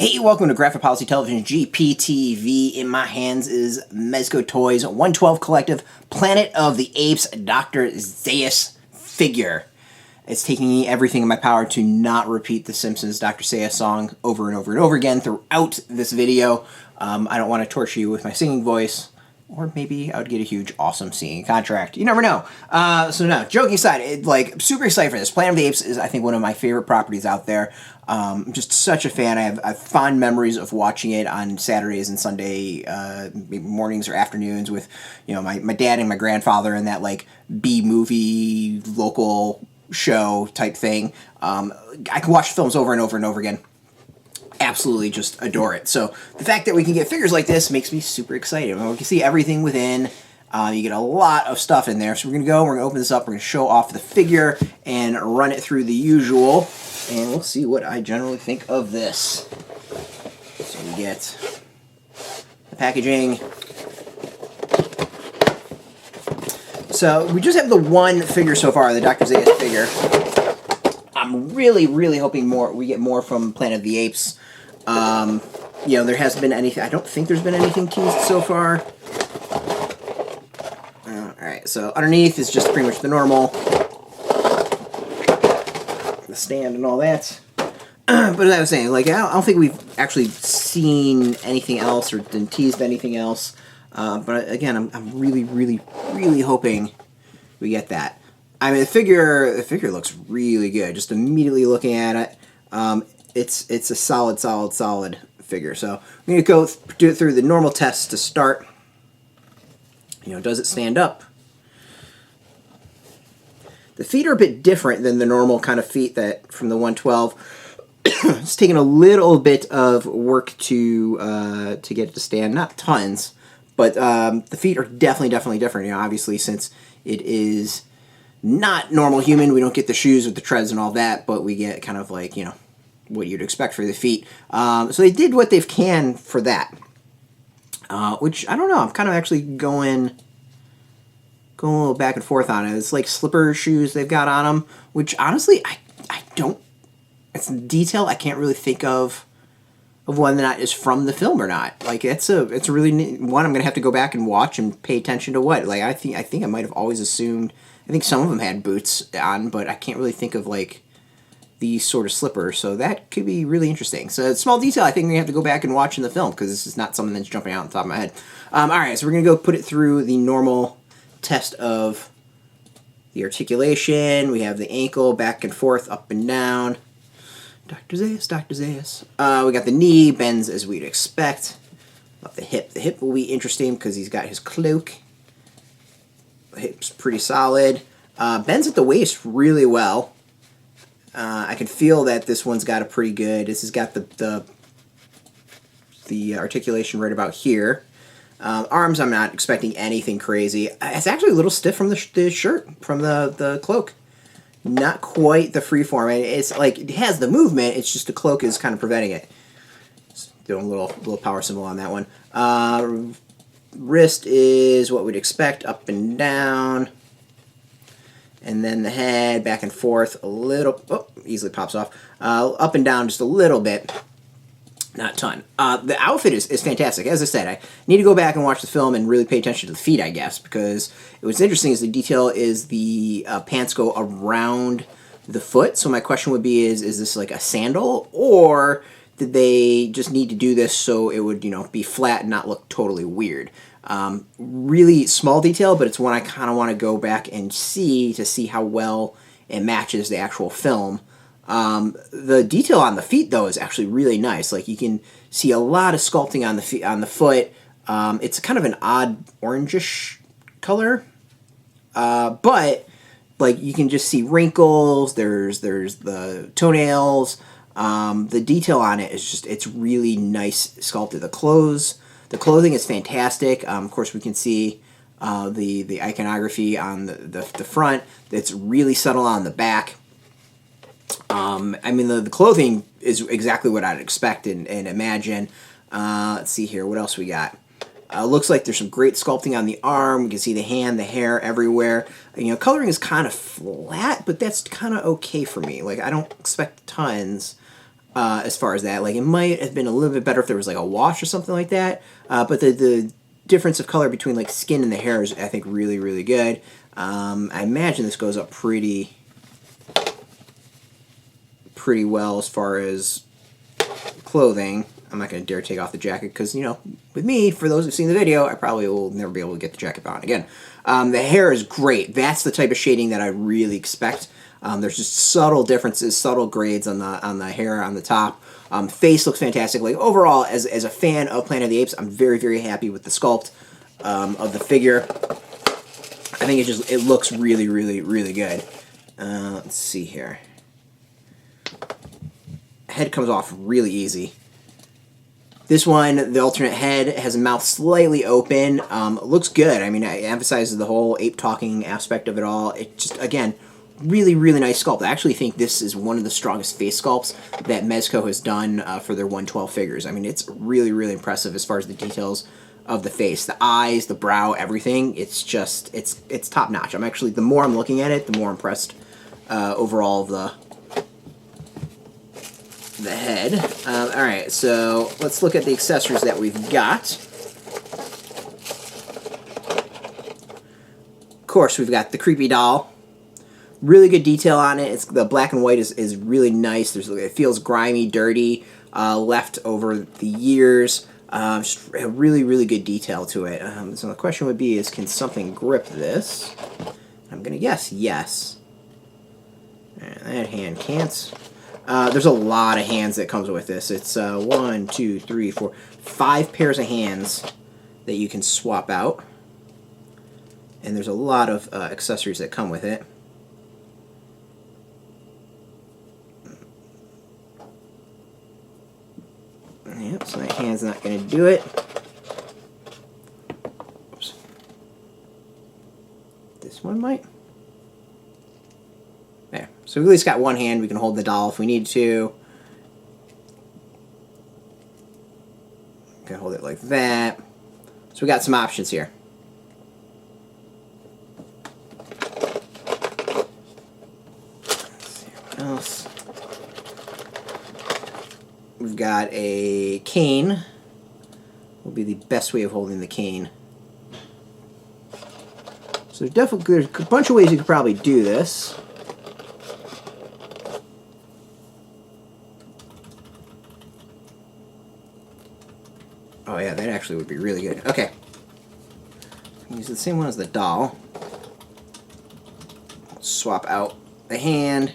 Hey, welcome to Graphic Policy Television GPTV. In my hands is Mezco Toys 112 Collective Planet of the Apes Dr. Zaius figure. It's taking everything in my power to not repeat the Simpsons Dr. Zaius song over and over and over again throughout this video. I don't want to torture you with my singing voice, or maybe I would get a huge, awesome singing contract. You never know. So no, joking aside, I'm super excited for this. Planet of the Apes is, I think, one of my favorite properties out there. I'm just such a fan. I have fond memories of watching it on Saturdays and Sunday mornings or afternoons with, my dad and my grandfather and that, B-movie local show type thing. I can watch films over and over and over again. Absolutely just adore it. So the fact that we can get figures like this makes me super excited. We can see everything within. You get a lot of stuff in there. So we're going to open this up, we're going to show off the figure and run it through the usual. And we'll see what I generally think of this. So we get the packaging. So we just have the one figure so far, the Dr. Zaius figure. I'm really, really hoping we get more from Planet of the Apes. There hasn't been anything. I don't think there's been anything teased so far. Alright, so underneath is just pretty much the normal. The stand and all that. But as I was saying, I don't think we've actually seen anything else or been teased anything else. But again, I'm really, really, really hoping we get that. I mean, the figure looks really good. Just immediately looking at it, it's a solid figure. So I'm gonna go do it through the normal tests to start. Does it stand up? The feet are a bit different than the normal kind of feet that from the 112. It's taken a little bit of work to get it to stand. Not tons, but the feet are definitely different. Obviously, since it is not normal human, we don't get the shoes with the treads and all that, but we get kind of what you'd expect for the feet. So they did what they can for that, which I don't know. I'm kind of actually going a little back and forth on it. It's like slipper shoes they've got on them, which honestly I don't. It's a detail I can't really think of whether or not is from the film or not. It's a really neat one. I'm gonna have to go back and watch and pay attention to what. I think I might have always assumed. I think some of them had boots on, but I can't really think of these sort of slippers. So that could be really interesting. So a small detail I think we have to go back and watch in the film because this is not something that's jumping out on the top of my head. All right, so we're gonna go put it through the normal test of the articulation. We have the ankle back and forth, up and down. Dr. Zaius, Dr. Zaius. We got the knee, bends as we'd expect. About the hip. The hip will be interesting because he's got his cloak. The hip's pretty solid. Bends at the waist really well. I can feel that this one's got a pretty good. This has got the articulation right about here. Arms, I'm not expecting anything crazy. It's actually a little stiff from the shirt, from the cloak. Not quite the freeform. It's it has the movement. It's just the cloak is kind of preventing it. Just doing a little power symbol on that one. Wrist is what we'd expect, up and down. And then the head, back and forth a little. Oh, easily pops off. Up and down just a little bit. Not a ton. The outfit is fantastic. As I said, I need to go back and watch the film and really pay attention to the feet, I guess, because what's interesting is the detail is the pants go around the foot. So my question would be, is this like a sandal, or did they just need to do this so it would, be flat and not look totally weird? Really small detail, but it's one I kind of want to go back and see to see how well it matches the actual film. The detail on the feet, though, is actually really nice. You can see a lot of sculpting on the foot. It's kind of an odd orangish color, but you can just see wrinkles. There's the toenails. The detail on it is it's really nice sculpted. The clothing is fantastic. Of course, we can see the iconography on the front. It's really subtle on the back. The clothing is exactly what I'd expect and imagine. Let's see here. What else we got? Looks like there's some great sculpting on the arm. We can see the hand, the hair everywhere. Coloring is kind of flat, but that's kind of okay for me. I don't expect tons. as far as that. Like, it might have been a little bit better if there was like a wash or something like that. But the difference of color between like skin and the hair is, I think, really, really good. I imagine this goes up pretty well as far as clothing. I'm not going to dare take off the jacket because, you know, with me, for those who've seen the video, I probably will never be able to get the jacket on again. The hair is great. That's the type of shading that I really expect. There's just subtle differences, subtle grades on the hair on the top. Face looks fantastic. Like, overall, as a fan of Planet of the Apes, I'm very, very happy with the sculpt of the figure. I think it looks really, really, really good. Let's see here. Head comes off really easy. This one, the alternate head, has a mouth slightly open. Looks good. I mean, it emphasizes the whole ape talking aspect of it all. It just, again, really, really nice sculpt. I actually think this is one of the strongest face sculpts that Mezco has done for their 112 figures. I mean, it's really, really impressive as far as the details of the face. The eyes, the brow, everything. It's just, it's top notch. I'm actually, the more I'm looking at it, the more impressed overall of the head. Alright, so let's look at the accessories that we've got. Of course, we've got the creepy doll. Really good detail on it. The black and white is really nice. It feels grimy, dirty, left over the years. Just a really, really good detail to it. So the question would be can something grip this? I'm going to guess yes. And that hand can't. There's a lot of hands that comes with this. It's 1, 2, 3, 4, 5 pairs of hands that you can swap out. And there's a lot of accessories that come with it. Yep, so that hand's not going to do it. Oops. This one might. There. So we've at least got one hand. We can hold the doll if we need to. We can hold it like that. So we got some options here. Let's see what else. We've got a cane. Will be the best way of holding the cane. So there's a bunch of ways you could probably do this. Oh yeah, that actually would be really good. Okay. Use the same one as the doll. Swap out the hand.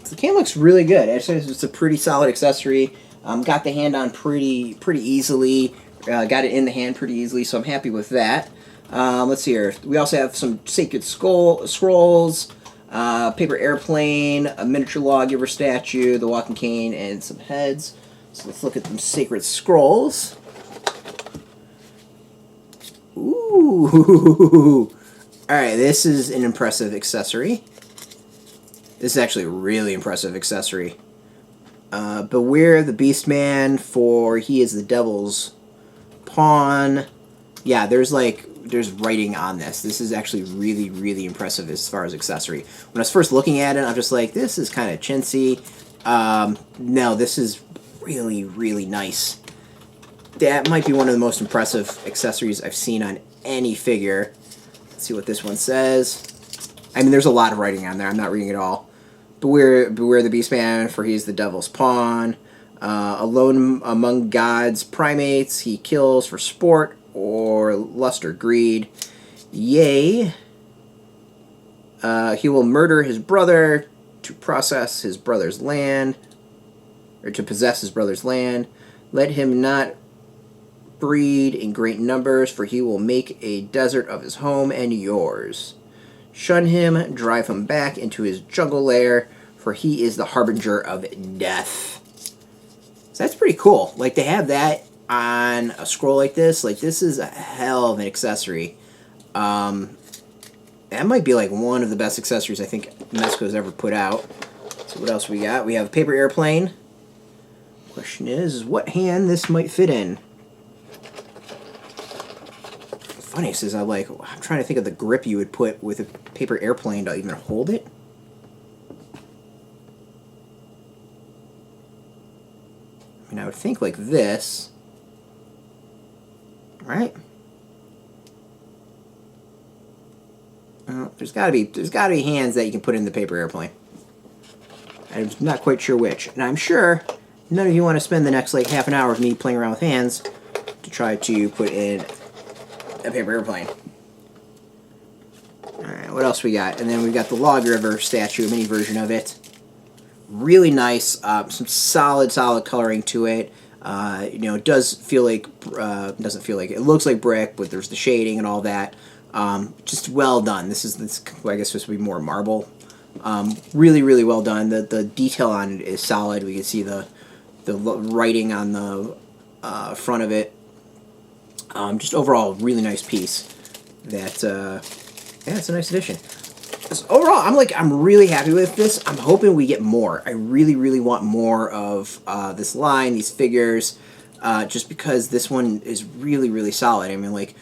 The can looks really good. Actually, it's a pretty solid accessory. Got the hand on pretty easily. Got it in the hand pretty easily, so I'm happy with that. Let's see here. We also have some sacred scrolls, paper airplane, a miniature lawgiver statue, the walking cane, and some heads. So let's look at some sacred scrolls. Ooh! Alright, this is an impressive accessory. This is actually a really impressive accessory. Beware the Beastman, for he is the devil's pawn. Yeah, there's writing on this. This is actually really, really impressive as far as accessory. When I was first looking at it, I'm just like, this is kind of chintzy. No, this is really, really nice. That might be one of the most impressive accessories I've seen on any figure. Let's see what this one says. I mean, there's a lot of writing on there. I'm not reading it all. Beware the Beastman, for he is the devil's pawn. Alone among gods, primates, he kills for sport or lust or greed. Yea, he will murder his brother to possess his brother's land. Let him not breed in great numbers, for he will make a desert of his home and yours. Shun him, drive him back into his jungle lair, for he is the harbinger of death. So that's pretty cool. Like, to have that on a scroll like this is a hell of an accessory. That might be like one of the best accessories I think Mezco's ever put out. So what else we got? We have a paper airplane. Question is what hand this might fit in. funny is I'm trying to think of the grip you would put with a paper airplane to even hold it. I mean, I would think like this, right? There's got to be hands that you can put in the paper airplane. I'm not quite sure which, and I'm sure none of you want to spend the next like half an hour of me playing around with hands to try to put in a paper airplane. Alright, what else we got? And then we've got the Log River statue, a mini version of it. Really nice, some solid coloring to it. You know, it does feel like, doesn't feel like, it looks like brick, but there's the shading and all that. Just well done. This I guess this would be more marble. Really well done. The detail on it is solid. We can see the writing on the front of it. Just overall, really nice piece. That yeah, it's a nice addition. So overall, I'm really happy with this. I'm hoping we get more. I really want more of this line, these figures, just because this one is really solid. I mean, like,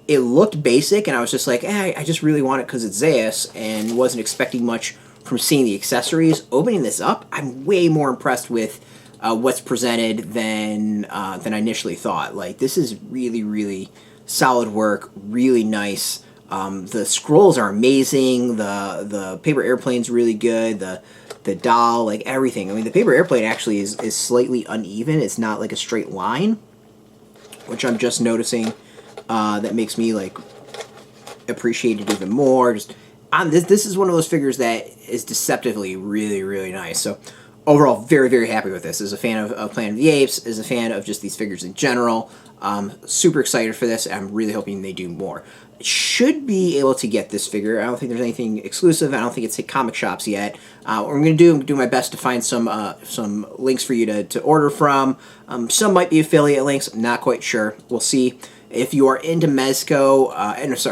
it looked basic, and I was just like, I just really want it because it's Zaius, and wasn't expecting much from seeing the accessories. Opening this up, I'm way more impressed with what's presented than I initially thought. Like, this is really solid work, really nice. The scrolls are amazing. The paper airplane's really good. The doll, like everything. I mean, the paper airplane actually is slightly uneven. It's not like a straight line, which I'm just noticing. That makes me like appreciate it even more. Just this is one of those figures that is deceptively really nice. So overall, very happy with this. As a fan of Planet of the Apes, as a fan of just these figures in general, super excited for this. I'm really hoping they do more. Should be able to get this figure. I don't think there's anything exclusive. I don't think it's hit comic shops yet. What I'm going to do my best to find some links for you to order from. Some might be affiliate links. I'm not quite sure. We'll see. If you are into Mezco,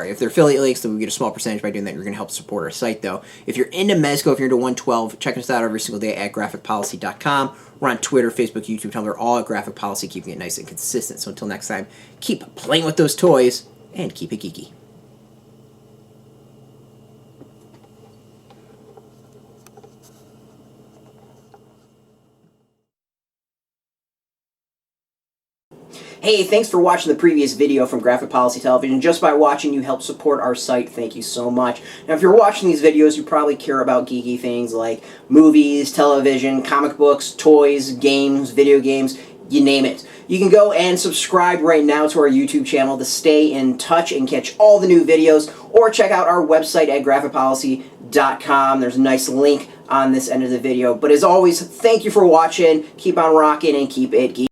if they're affiliate links, then we get a small percentage by doing that. You're going to help support our site, though. If you're into Mezco, if you're into 112, check us out every single day at graphicpolicy.com. We're on Twitter, Facebook, YouTube, Tumblr, all at Graphic Policy, keeping it nice and consistent. So until next time, keep playing with those toys and keep it geeky. Hey, thanks for watching the previous video from Graphic Policy Television. Just by watching, you help support our site. Thank you so much. Now, if you're watching these videos, you probably care about geeky things like movies, television, comic books, toys, games, video games, you name it. You can go and subscribe right now to our YouTube channel to stay in touch and catch all the new videos, or check out our website at graphicpolicy.com. There's a nice link on this end of the video. But as always, thank you for watching. Keep on rocking and keep it geeky.